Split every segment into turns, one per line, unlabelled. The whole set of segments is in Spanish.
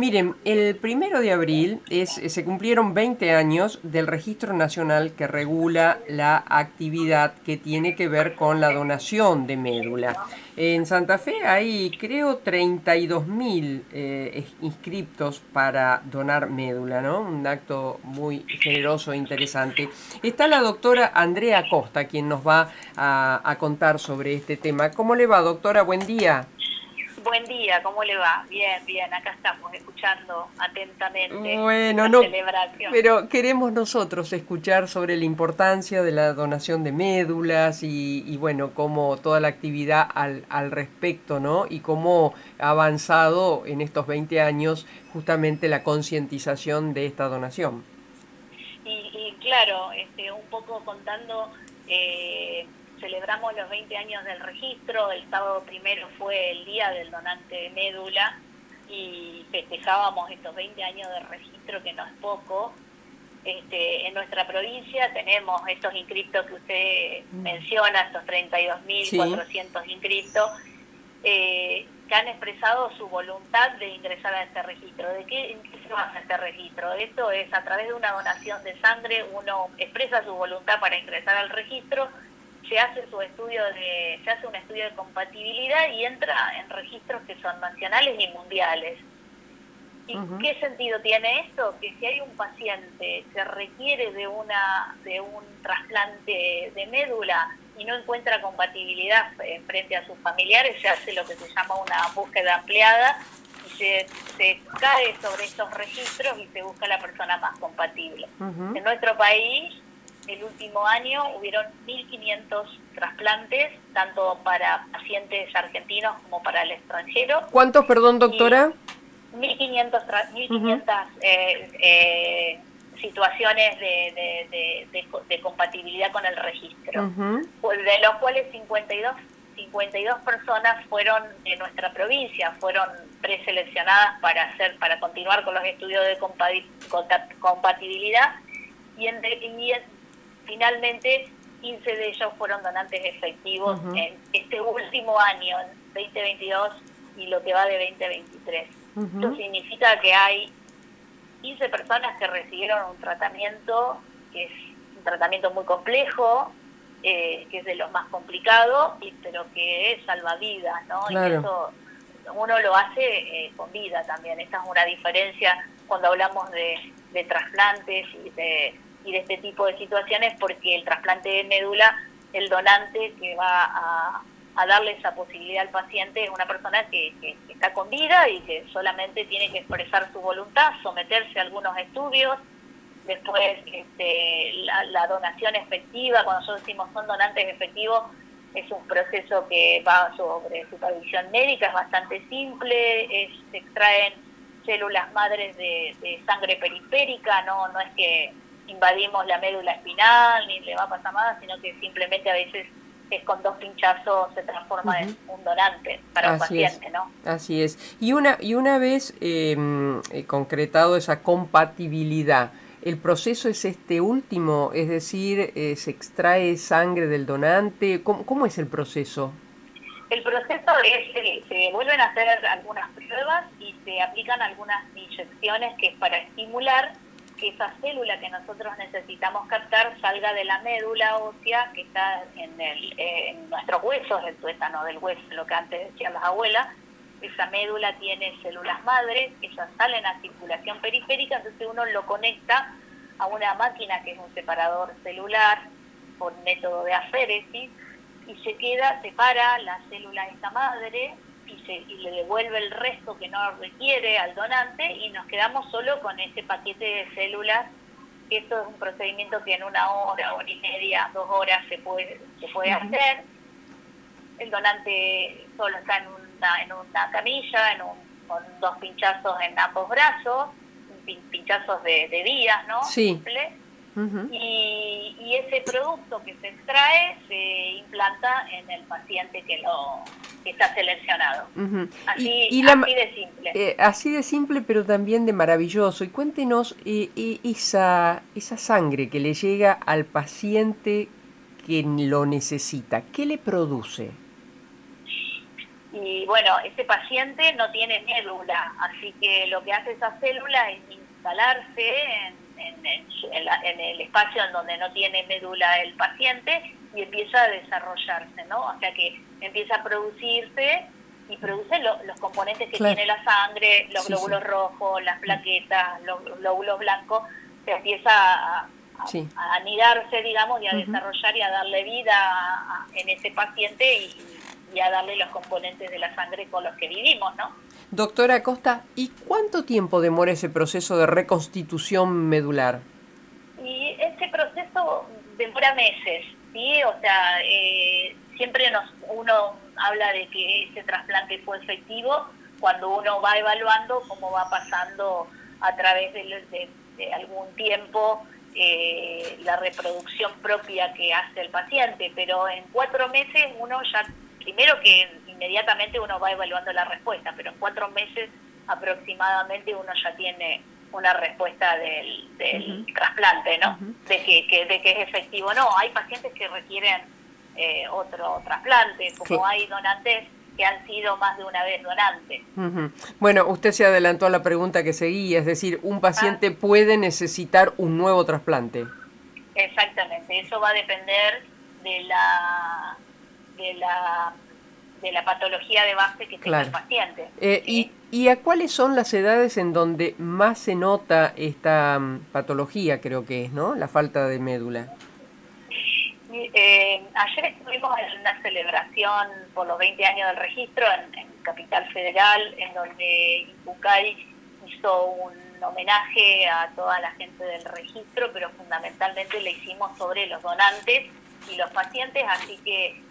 Miren, el 1 de abril se cumplieron 20 años del Registro Nacional que regula la actividad que tiene que ver con la donación de médula. En Santa Fe hay, creo, 32.000 inscriptos para donar médula, ¿no? Un acto muy generoso e interesante. Está la doctora Andrea Costa, quien nos va a contar sobre este tema. ¿Cómo le va, doctora? Buen día.
Buen día, ¿cómo le va? Bien, bien, acá estamos escuchando atentamente
Bueno,
esta
no,
celebración.
pero queremos nosotros escuchar sobre la importancia de la donación de médulas y bueno, cómo toda la actividad al respecto, ¿no? Y cómo ha avanzado en estos 20 años justamente la concientización de esta donación.
Y claro, un poco contando, celebramos los 20 años del registro, el sábado primero fue el día del donante de médula y festejábamos estos 20 años de registro, que no es poco. En nuestra provincia tenemos estos inscriptos que usted menciona, estos
Sí.
32.400 inscriptos, que han expresado su voluntad de ingresar a este registro. ¿En qué se basa este registro? Esto es a través de una donación de sangre, uno expresa su voluntad para ingresar al registro, se hace un estudio de compatibilidad y entra en registros que son nacionales y mundiales. ¿Y
Ujú.
qué sentido tiene esto? Que si hay un paciente que requiere de un trasplante de médula y no encuentra compatibilidad frente a sus familiares, se hace lo que se llama una búsqueda ampliada y se cae sobre estos registros y se busca la persona más compatible.
Ujú.
En nuestro país, el último año hubieron 1.500 trasplantes, tanto para pacientes argentinos como para el extranjero,
¿Cuántos, perdón,
y
doctora?
1.500
Ujú.
1.500 situaciones de compatibilidad con el registro,
Ujú.
pues de los cuales 52 personas fueron de nuestra provincia, fueron preseleccionadas para continuar con los estudios de compatibilidad y finalmente 15 de ellos fueron donantes efectivos
Ujú.
en este último año, en 2022 y lo que va de 2023. Esto
Ujú.
significa que hay 15 personas que recibieron un tratamiento que es un tratamiento muy complejo, que es de los más complicados, pero que salva vidas, ¿no? Y
Claro.
eso uno lo hace con vida también. Esta es una diferencia cuando hablamos de trasplantes y de este tipo de situaciones, porque el trasplante de médula, el donante que va a darle esa posibilidad al paciente es una persona que está con vida y que solamente tiene que expresar su voluntad, someterse a algunos estudios. Después, la donación efectiva, cuando nosotros decimos son donantes efectivos, es un proceso que va sobre supervisión médica, es bastante simple, se extraen células madres de sangre periférica, no es que invadimos la médula espinal ni le va a pasar nada, sino que simplemente a veces es con 2 pinchazos se transforma en
Ujú.
un donante para un
Así es,
paciente, ¿no?
así es. Y una vez concretado esa compatibilidad, el proceso es este último, es decir, se extrae sangre del donante. ¿Cómo es el proceso?
El proceso es, se vuelven a hacer algunas pruebas y se aplican algunas inyecciones que es para estimular que esa célula que nosotros necesitamos captar salga de la médula ósea que está en nuestros huesos, el tuétano del hueso, lo que antes decían las abuelas. Esa médula tiene células madres, ellas salen a circulación periférica, entonces uno lo conecta a una máquina que es un separador celular por método de aféresis y separa la célula esta madre y le devuelve el resto que no requiere al donante y nos quedamos solo con ese paquete de células. Esto es un procedimiento que en 1 hora, hora y media, 2 horas se puede
Ujú.
hacer. El donante solo está en una camilla, con 2 pinchazos en ambos brazos, pinchazos de días, ¿no?
Sí.
Simple,
Ujú.
y ese producto que se extrae se implanta en el paciente que está seleccionado.
Ujú.
Así de simple.
Así de simple, pero también de maravilloso. Y cuéntenos esa sangre que le llega al paciente que lo necesita. ¿Qué le produce?
Y bueno, ese paciente no tiene médula, así que lo que hace esa célula es instalarse en el espacio en donde no tiene médula el paciente y empieza a desarrollarse, ¿no? O sea que empieza a producirse y produce los componentes que
Claro.
tiene la sangre, los
Sí, sí.
glóbulos rojos, las plaquetas, los glóbulos blancos, se empieza
Sí.
a anidarse, digamos, y a
Ujú.
desarrollar y a darle vida en ese paciente y a darle los componentes de la sangre con los que vivimos, ¿no?
Doctora Acosta, ¿y cuánto tiempo demora ese proceso de reconstitución medular?
Y ese proceso demora meses, ¿sí? O sea, siempre uno habla de que ese trasplante fue efectivo cuando uno va evaluando cómo va pasando a través de algún tiempo la reproducción propia que hace el paciente, pero en 4 meses uno ya, primero que inmediatamente uno va evaluando la respuesta, pero en 4 meses aproximadamente uno ya tiene una respuesta del trasplante, ¿no?
Ujú.
De que es efectivo. No, hay pacientes que requieren otro trasplante,
Cl-
como hay donantes que han sido más de una vez donantes.
Ujú. Bueno, usted se adelantó a la pregunta que seguía, es decir, ¿un
Ah,
paciente puede necesitar un nuevo trasplante?
exactamente, eso va a depender de la, de la, de la patología de base que tenga el
Claro.
paciente,
¿Y,
¿sí?
y a cuáles son las edades en donde más se nota esta patología, creo que es, ¿no? La falta de médula.
Ayer estuvimos en una celebración por los 20 años del registro en Capital Federal, en donde Impucay hizo un homenaje a toda la gente del registro, pero fundamentalmente le hicimos sobre los donantes y los pacientes, así que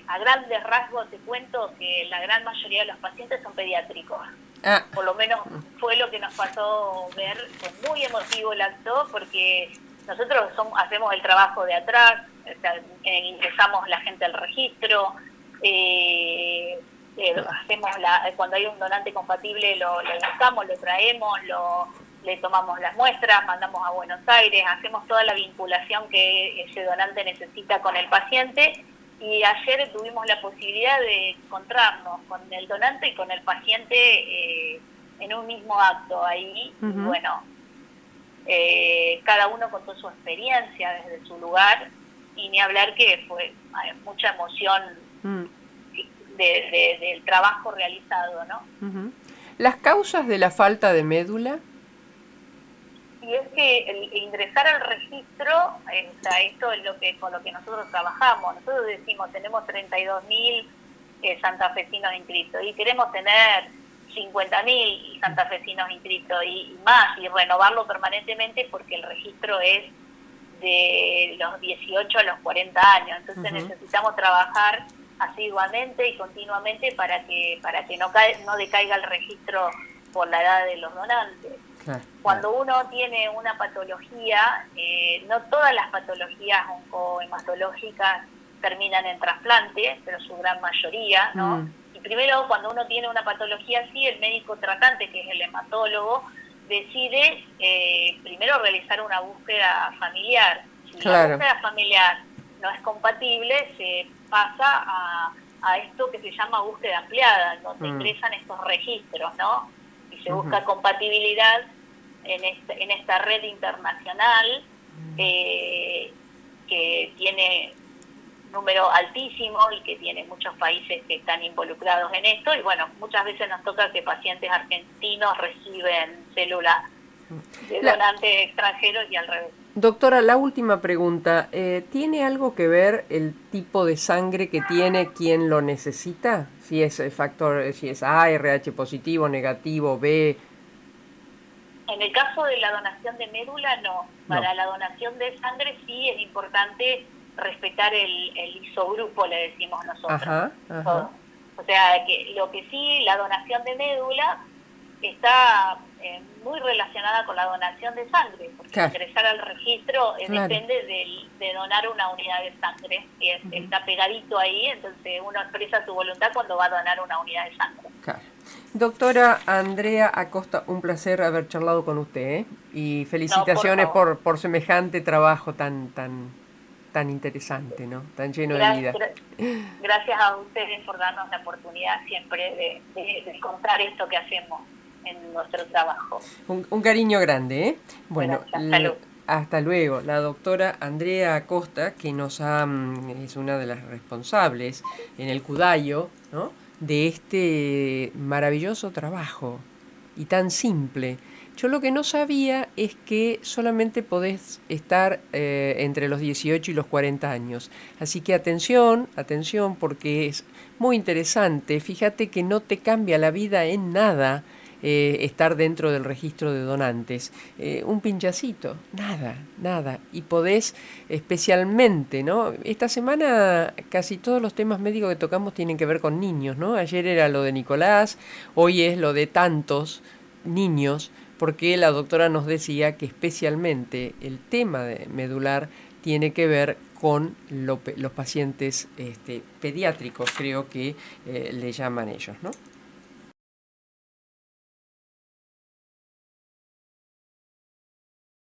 a grandes rasgos te cuento que la gran mayoría de los pacientes son pediátricos.
Ah,
Por lo menos fue lo que nos pasó ver. Fue muy emotivo el acto porque nosotros hacemos el trabajo de atrás, o sea, ingresamos la gente al registro, hacemos cuando hay un donante compatible lo buscamos, lo traemos, le tomamos las muestras, mandamos a Buenos Aires, hacemos toda la vinculación que ese donante necesita con el paciente. Y ayer tuvimos la posibilidad de encontrarnos con el donante y con el paciente en un mismo acto ahí. Y
ujú.
bueno, cada uno contó su experiencia desde su lugar y ni hablar que fue mucha emoción
Mm,
del trabajo realizado, ¿no?
ujú. Las causas de la falta de médula.
Y es que el ingresar al registro, o sea, esto es con lo que nosotros trabajamos. Nosotros decimos, tenemos 32.000 santafesinos inscritos y queremos tener 50.000 santafesinos inscritos y más, y renovarlo permanentemente porque el registro es de los 18 a los 40 años. Entonces
Ujú.
necesitamos trabajar asiduamente y continuamente para que no decaiga el registro por la edad de los donantes.
Claro, claro.
Cuando uno tiene una patología, no todas las patologías oncohematológicas terminan en trasplante, pero su gran mayoría, ¿no?
Mm,
Y primero, cuando uno tiene una patología así, el médico tratante, que es el hematólogo, decide primero realizar una búsqueda familiar. Si la
claro.
búsqueda familiar no es compatible, se pasa a esto que se llama búsqueda ampliada, donde
Mm,
ingresan estos registros, ¿no? Y se
ujú.
busca compatibilidad en esta red internacional que tiene número altísimo y que tiene muchos países que están involucrados en esto. Y bueno, muchas veces nos toca que pacientes argentinos reciben células de
La,
donantes extranjeros y al revés.
doctora, la última pregunta. ¿Tiene algo que ver el tipo de sangre que tiene quien lo necesita? Si es factor, si es A, RH positivo, negativo, B.
En el caso de la donación de médula, no.
No.
Para la donación de sangre sí es importante respetar el isogrupo, le decimos nosotros.
Ajá, ajá.
O sea, que lo que sí, la donación de médula está muy relacionada con la donación de sangre, porque
Claro,
ingresar al registro
claro.
depende de donar una unidad de sangre, que está pegadito ahí, entonces uno expresa su voluntad cuando va a donar una unidad de sangre.
Claro. Doctora Andrea Acosta, un placer haber charlado con usted, ¿eh? Y
No, por
felicitaciones
favor.
por semejante trabajo tan tan interesante, ¿no? Tan lleno de vida.
Gracias a ustedes por darnos la oportunidad siempre de contar esto que hacemos en nuestro trabajo.
Un cariño grande, ¿eh? Bueno,
Gracias,
hasta luego. La doctora Andrea Acosta, que es una de las responsables en el Cudayo, ¿no?, de este maravilloso trabajo y tan simple. Yo lo que no sabía es que solamente podés estar entre los 18 y los 40 años. Así que atención, atención, porque es muy interesante. Fíjate que no te cambia la vida en nada estar dentro del registro de donantes. Un pinchacito, nada, nada. Y podés especialmente, ¿no? Esta semana casi todos los temas médicos que tocamos tienen que ver con niños, ¿no? Ayer era lo de Nicolás, hoy es lo de tantos niños, porque la doctora nos decía que especialmente el tema de medular tiene que ver con los pacientes pediátricos, creo que le llaman ellos, ¿no?